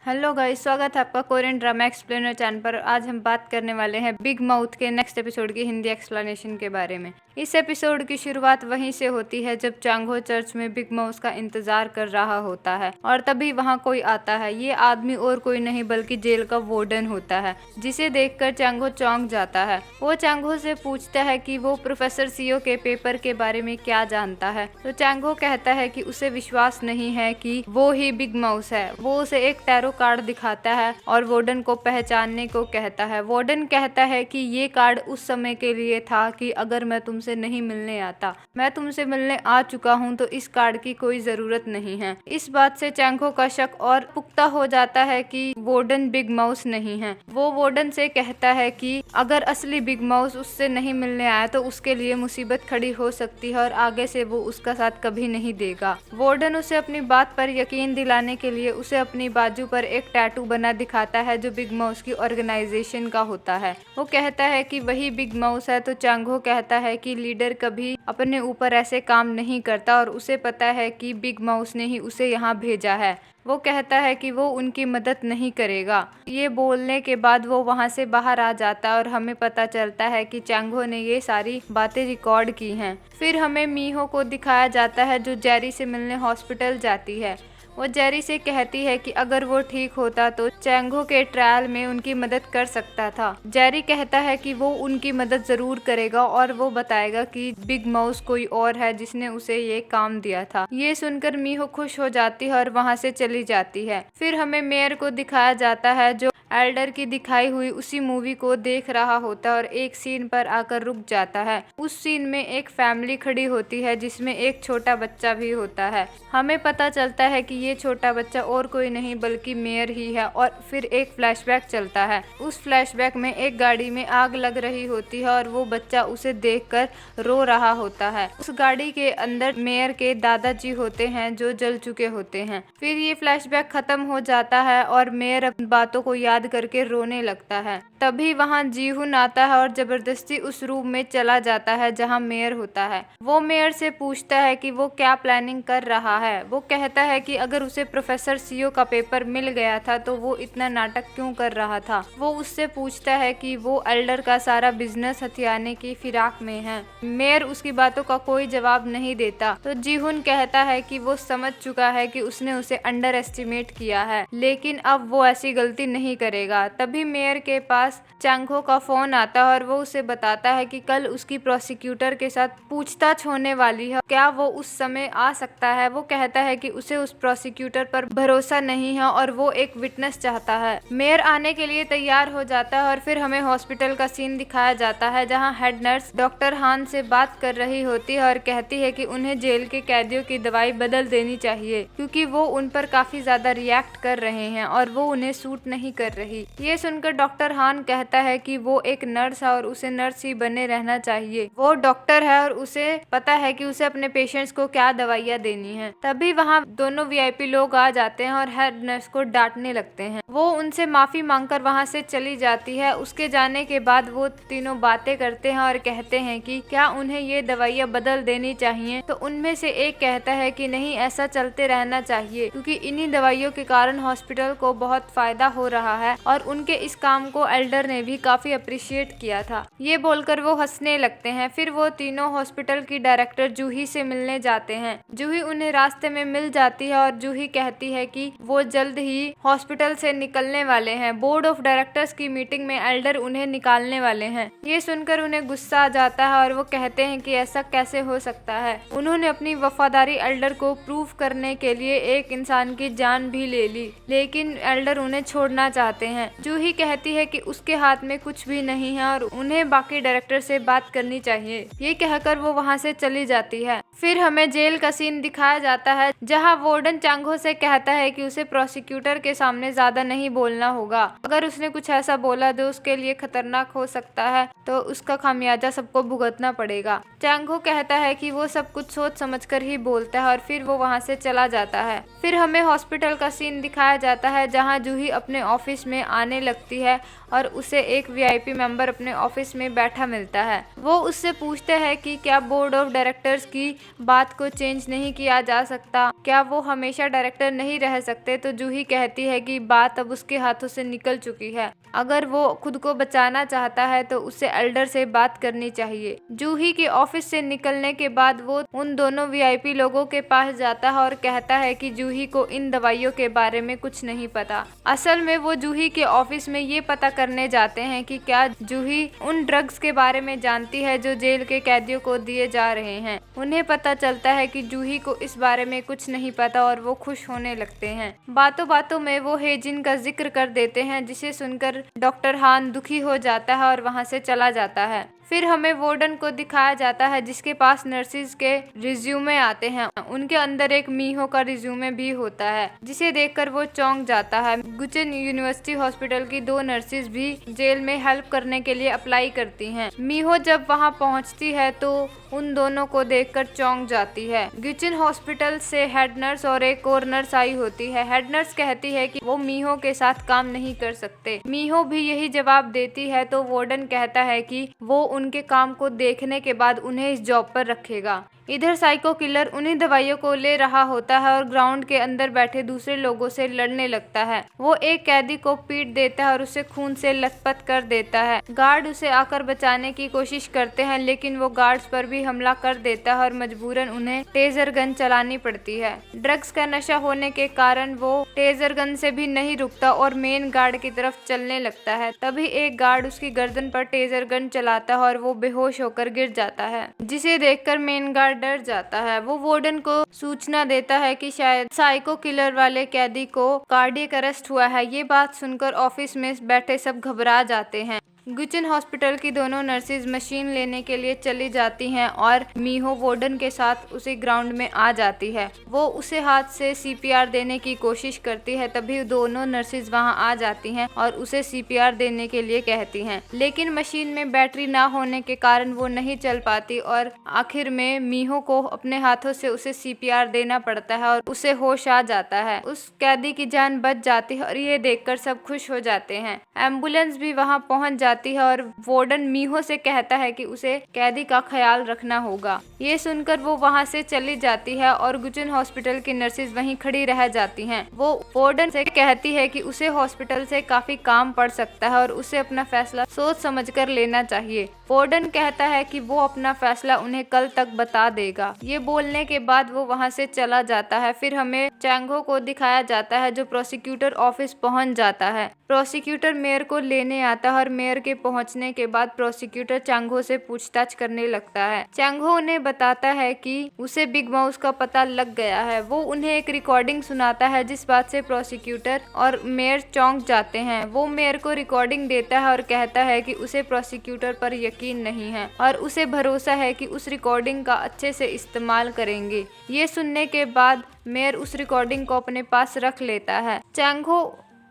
Hello guys, स्वागत है आपका कोरियन ड्रामा एक्सप्लेनर चैनल पर। आज हम बात करने वाले हैं बिग माउथ के नेक्स्ट एपिसोड की हिंदी एक्सप्लेनेशन के बारे में। इस एपिसोड की शुरुआत वहीं से होती है जब चांगहो चर्च में बिग माउथ का इंतजार कर रहा होता है और तभी वहां कोई आता है। ये आदमी और कोई नहीं बल्कि जेल का वार्डन होता है, जिसे देखकर चांगहो चौंक जाता है। वो चांगहो से पूछता है कि वो प्रोफेसर सीओ के पेपर के बारे में क्या जानता है, तो चांगहो कहता है कि उसे विश्वास नहीं है कि वो ही बिग माउथ है। वो उसे एक टैरो कार्ड दिखाता है और वार्डन को पहचानने को कहता है। वार्डन कहता है कि ये कार्ड उस समय के लिए था कि अगर मैं तुमसे नहीं मिलने आता, मैं तुमसे मिलने आ चुका हूँ तो इस कार्ड की कोई जरूरत नहीं है। इस बात से चांगहो का शक और पुख्ता हो जाता है कि वार्डन बिग माउथ नहीं है। वो वार्डन से कहता है कि अगर असली बिग माउथ उससे नहीं मिलने आया तो उसके लिए मुसीबत खड़ी हो सकती है और आगे से वो उसका साथ कभी नहीं देगा। वार्डन उसे अपनी बात पर यकीन दिलाने के लिए उसे अपनी बाजू पर एक टैटू बना दिखाता है जो बिग माउथ की ऑर्गेनाइजेशन का होता है। वो कहता है कि वही बिग माउथ है, तो चांगहो कहता है कि लीडर कभी अपने ऊपर ऐसे काम नहीं करता और उसे पता है कि बिग माउथ ने ही उसे यहाँ भेजा है। वो कहता है कि वो उनकी मदद नहीं करेगा। ये बोलने के बाद वो वहाँ से बाहर आ जाता है और हमें पता चलता है कि चांगहो ने ये सारी बातें रिकॉर्ड की हैं। फिर हमें मीहो को दिखाया जाता है जो जेरी से मिलने हॉस्पिटल जाती है। वो जेरी से कहती है कि अगर वो ठीक होता तो चांगहो के ट्रायल में उनकी मदद कर सकता था। जेरी कहता है कि वो उनकी मदद जरूर करेगा और वो बताएगा कि बिग माउथ कोई और है जिसने उसे ये काम दिया था। ये सुनकर मीहो खुश हो जाती है और वहाँ से चली जाती है। फिर हमें मेयर को दिखाया जाता है जो एल्डर की दिखाई हुई उसी मूवी को देख रहा होता है और एक सीन पर आकर रुक जाता है। उस सीन में एक फैमिली खड़ी होती है जिसमें एक छोटा बच्चा भी होता है। हमें पता चलता है कि ये छोटा बच्चा और कोई नहीं बल्कि मेयर ही है और फिर एक फ्लैशबैक चलता है। उस फ्लैशबैक में एक गाड़ी में आग लग रही होती है और वो बच्चा उसे देखकर रो रहा होता है। उस गाड़ी के अंदर मेयर के दादाजी होते हैं जो जल चुके होते हैं। फिर ये फ्लैशबैक खत्म हो जाता है और मेयर अपनी बातों को याद करके रोने लगता है। तभी वहाँ जीहुन आता है और जबरदस्ती उस रूम में चला जाता है जहाँ मेयर होता है। वो मेयर से पूछता है कि वो क्या प्लानिंग कर रहा है। वो कहता है कि अगर उसे प्रोफेसर सीओ का पेपर मिल गया था तो वो इतना नाटक क्यों कर रहा था। वो उससे पूछता है कि वो एल्डर का सारा बिजनेस हथियाने की फिराक में है। मेयर उसकी बातों का कोई जवाब नहीं देता, तो जीहुन कहता है कि वो समझ चुका है कि उसने उसे अंडर एस्टिमेट किया है, लेकिन अब वो ऐसी गलती नहीं करेगा। तभी मेयर के पास चांगहो का फोन आता है और वो उसे बताता है कि कल उसकी प्रोसिक्यूटर के साथ पूछताछ होने वाली है, क्या वो उस समय आ सकता है। वो कहता है कि उसे उस प्रोसिक्यूटर पर भरोसा नहीं है और वो एक विटनेस चाहता है। मेयर आने के लिए तैयार हो जाता है और फिर हमें हॉस्पिटल का सीन दिखाया जाता है जहाँ हेड नर्स डॉक्टर हान से बात कर रही होती है और कहती है कि उन्हें जेल के कैदियों की दवाई बदल देनी चाहिए क्योंकि वो उन पर काफी ज्यादा रिएक्ट कर रहे हैं और वो उन्हें सूट नहीं कर रही। ये सुनकर डॉक्टर हान कहता है कि वो एक नर्स है और उसे नर्स ही बने रहना चाहिए। वो डॉक्टर है और उसे पता है कि उसे अपने पेशेंट्स को क्या दवाइयाँ देनी है। तभी वहाँ दोनों वीआईपी लोग आ जाते हैं और हेड नर्स को डांटने लगते हैं। वो उनसे माफी मांगकर वहाँ से चली जाती है। उसके जाने के बाद वो तीनों बातें करते हैं और कहते हैं कि क्या उन्हें ये दवाइयाँ बदल देनी चाहिए। तो उनमें से एक कहता है कि नहीं, ऐसा चलते रहना चाहिए क्योंकि इन्हीं दवाइयों के कारण हॉस्पिटल को बहुत फायदा हो रहा है और उनके इस काम को एल्डर ने भी काफी अप्रिशिएट किया था। ये बोलकर वो हंसने लगते हैं। फिर वो तीनों हॉस्पिटल की डायरेक्टर जूही से मिलने जाते हैं। जूही उन्हें रास्ते में मिल जाती है और जूही कहती है कि वो जल्द ही हॉस्पिटल से निकलने वाले हैं। बोर्ड ऑफ डायरेक्टर्स की मीटिंग में एल्डर उन्हें निकालने वाले हैं। ये सुनकर उन्हें गुस्सा आ जाता है और वो कहते हैं कि ऐसा कैसे हो सकता है। उन्होंने अपनी वफादारी एल्डर को प्रूव करने के लिए एक इंसान की जान भी ले ली, लेकिन एल्डर उन्हें छोड़ना चाहते हैं। जूही कहती है कि उसके हाथ में कुछ भी नहीं है और उन्हें बाकी डायरेक्टर से बात करनी चाहिए। ये कहकर वो वहाँ से चली जाती है। फिर हमें जेल का सीन दिखाया जाता है जहाँ वार्डन चांगहो से कहता है कि उसे प्रोसिक्यूटर के सामने ज्यादा नहीं बोलना होगा। अगर उसने कुछ ऐसा बोला जो उसके लिए खतरनाक हो सकता है तो उसका खामियाजा सबको भुगतना पड़ेगा। चांगहो कहता है कि वो सब कुछ सोच समझकर ही बोलता है और फिर वो वहाँ से चला जाता है। फिर हमें हॉस्पिटल का सीन दिखाया जाता है जहाँ जूही अपने ऑफिस में आने लगती है और उसे एक वीआईपी मेंबर अपने ऑफिस में बैठा मिलता है। वो उससे पूछता है कि क्या बोर्ड ऑफ डायरेक्टर्स की बात को चेंज नहीं किया जा सकता, क्या वो हमेशा डायरेक्टर नहीं रह सकते। तो जूही कहती है कि बात बात अब उसके हाथों से निकल चुकी है। अगर वो खुद को बचाना चाहता है तो उसे एल्डर से बात करनी चाहिए। जूही के ऑफिस से निकलने के बाद वो उन दोनों वीआईपी लोगों के पास जाता है और कहता है कि जूही को इन दवाइयों के बारे में कुछ नहीं पता। असल में वो जूही के ऑफिस में ये पता करने जाते हैं कि क्या जूही उन ड्रग्स के बारे में जानती है जो जेल के कैदियों को दिए जा रहे हैं। उन्हें पता चलता है कि जूही को इस बारे में कुछ नहीं पता और वो खुश होने लगते हैं। बातों बातों में वो हेजिन का जिक्र कर देते हैं, जिसे सुनकर डॉक्टर हान दुखी हो जाता है और वहाँ से चला जाता है। फिर हमें वार्डन को दिखाया जाता है जिसके पास नर्सिस के रिज्यूमे आते हैं। उनके अंदर एक मीहो का रिज्यूमे भी होता है, जिसे देखकर वो चौंक जाता है। गुचन यूनिवर्सिटी हॉस्पिटल की 2 नर्सिस भी जेल में हेल्प करने के लिए अप्लाई करती हैं। मीहो जब वहां पहुंचती है तो उन दोनों को देखकर चौंक जाती है। गुचन हॉस्पिटल से हेड नर्स और एक और नर्स आई होती है। हेड नर्स कहती है कि वो मीहो के साथ काम नहीं कर सकते। मीहो भी यही जवाब देती है तो वार्डन कहता है कि वो उनके काम को देखने के बाद उन्हें इस जॉब पर रखेगा। इधर साइको किलर उन्हीं दवाइयों को ले रहा होता है और ग्राउंड के अंदर बैठे दूसरे लोगों से लड़ने लगता है। वो एक कैदी को पीट देता है और उसे खून से लथपथ कर देता है। गार्ड उसे आकर बचाने की कोशिश करते हैं, लेकिन वो गार्ड्स पर भी हमला कर देता है और मजबूरन उन्हें टेजर गन चलानी पड़ती है। ड्रग्स का नशा होने के कारण वो टेजर गन से भी नहीं रुकता और मेन गार्ड की तरफ चलने लगता है। तभी एक गार्ड उसकी गर्दन पर टेजर गन चलाता है और वो बेहोश होकर गिर जाता है, जिसे देखकर मेन गार्ड डर जाता है। वो वार्डन को सूचना देता है कि शायद साइको किलर वाले कैदी को कार्डियक अरेस्ट हुआ है। ये बात सुनकर ऑफिस में बैठे सब घबरा जाते हैं। गुचन हॉस्पिटल की दोनों नर्सेज मशीन लेने के लिए चली जाती हैं और मीहो वार्डन के साथ उसी ग्राउंड में आ जाती है। वो उसे हाथ से सीपीआर देने की कोशिश करती है, तभी दोनों नर्सेज वहां आ जाती हैं और उसे सीपीआर देने के लिए कहती हैं, लेकिन मशीन में बैटरी ना होने के कारण वो नहीं चल पाती और आखिर में मीहो को अपने हाथों से उसे सीपीआर देना पड़ता है और उसे होश आ जाता है। उस कैदी की जान बच जाती है और ये देखकर सब खुश हो जाते हैं। एम्बुलेंस भी वहां पहुंच जाती है और वार्डन मीहो से कहता है कि उसे कैदी का ख्याल रखना होगा। ये सुनकर वो वहां से चली जाती है और गुचन हॉस्पिटल की नर्सेज वहीं खड़ी रह जाती हैं। वो वार्डन से कहती है कि उसे हॉस्पिटल से काफी काम पड़ सकता है और उसे अपना फैसला सोच समझकर लेना चाहिए। वार्डन कहता है कि वो अपना फैसला उन्हें कल तक बता देगा। ये बोलने के बाद वो वहां से चला जाता है। फिर हमें चैंगहो को दिखाया जाता है जो प्रोसिक्यूटर ऑफिस पहुंच जाता है। प्रोसिक्यूटर मेयर को लेने आता है और मेयर के पहुंचने के बाद प्रोसिक्यूटर चैंगहो से पूछताछ करने लगता है। चैंगहो उन्हें बताता है कि उसे बिग माउस का पता लग गया है। वो उन्हें एक रिकॉर्डिंग सुनाता है, जिस बात से प्रोसिक्यूटर और मेयर चौंक जाते हैं। वो मेयर को रिकॉर्डिंग देता है और कहता है कि उसे प्रोसिक्यूटर पर यकीन नहीं है और उसे भरोसा है कि उस रिकॉर्डिंग का अच्छे से इस्तेमाल करेंगे। ये सुनने के बाद मेयर उस रिकॉर्डिंग को अपने पास रख लेता है। चैंगहो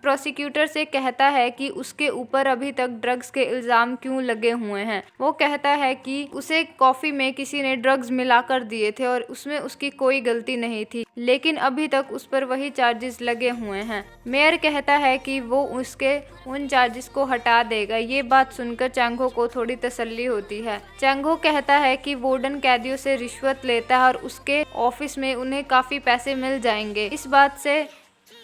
प्रोसिक्यूटर से कहता है कि उसके ऊपर अभी तक ड्रग्स के इल्जाम क्यों लगे हुए हैं। वो कहता है कि उसे कॉफी में किसी ने ड्रग्स मिलाकर दिए थे और उसमें उसकी कोई गलती नहीं थी, लेकिन अभी तक उस पर वही चार्जेस लगे हुए हैं। मेयर कहता है कि वो उसके उन चार्जेस को हटा देगा। ये बात सुनकर चैंगहो को थोड़ी तसल्ली होती है। चैंगहो कहता है कि वार्डन कैदियों से रिश्वत लेता है और उसके ऑफिस में उन्हें काफी पैसे मिल जाएंगे। इस बात से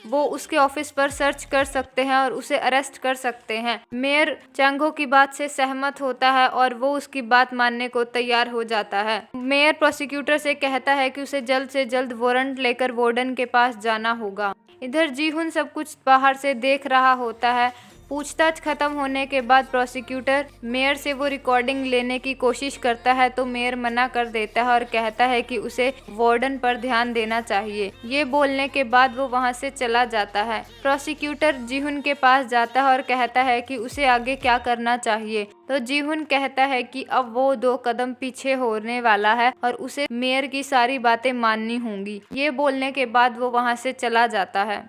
वो उसके ऑफिस पर सर्च कर सकते हैं और उसे अरेस्ट कर सकते हैं। मेयर चैंगहो की बात से सहमत होता है और वो उसकी बात मानने को तैयार हो जाता है। मेयर प्रोसिक्यूटर से कहता है कि उसे जल्द से जल्द वारंट लेकर वार्डन के पास जाना होगा। इधर जीहुन सब कुछ बाहर से देख रहा होता है। पूछताछ खत्म होने के बाद प्रोसिक्यूटर मेयर से वो रिकॉर्डिंग लेने की कोशिश करता है तो मेयर मना कर देता है और कहता है कि उसे वार्डन पर ध्यान देना चाहिए। ये बोलने के बाद वो वहां से चला जाता है। प्रोसिक्यूटर जीहुन के पास जाता है और कहता है कि उसे आगे क्या करना चाहिए, तो जीहुन कहता है कि अब वो 2 कदम पीछे होने वाला है और उसे मेयर की सारी बातें माननी होंगी। ये बोलने के बाद वो वहां से चला जाता है।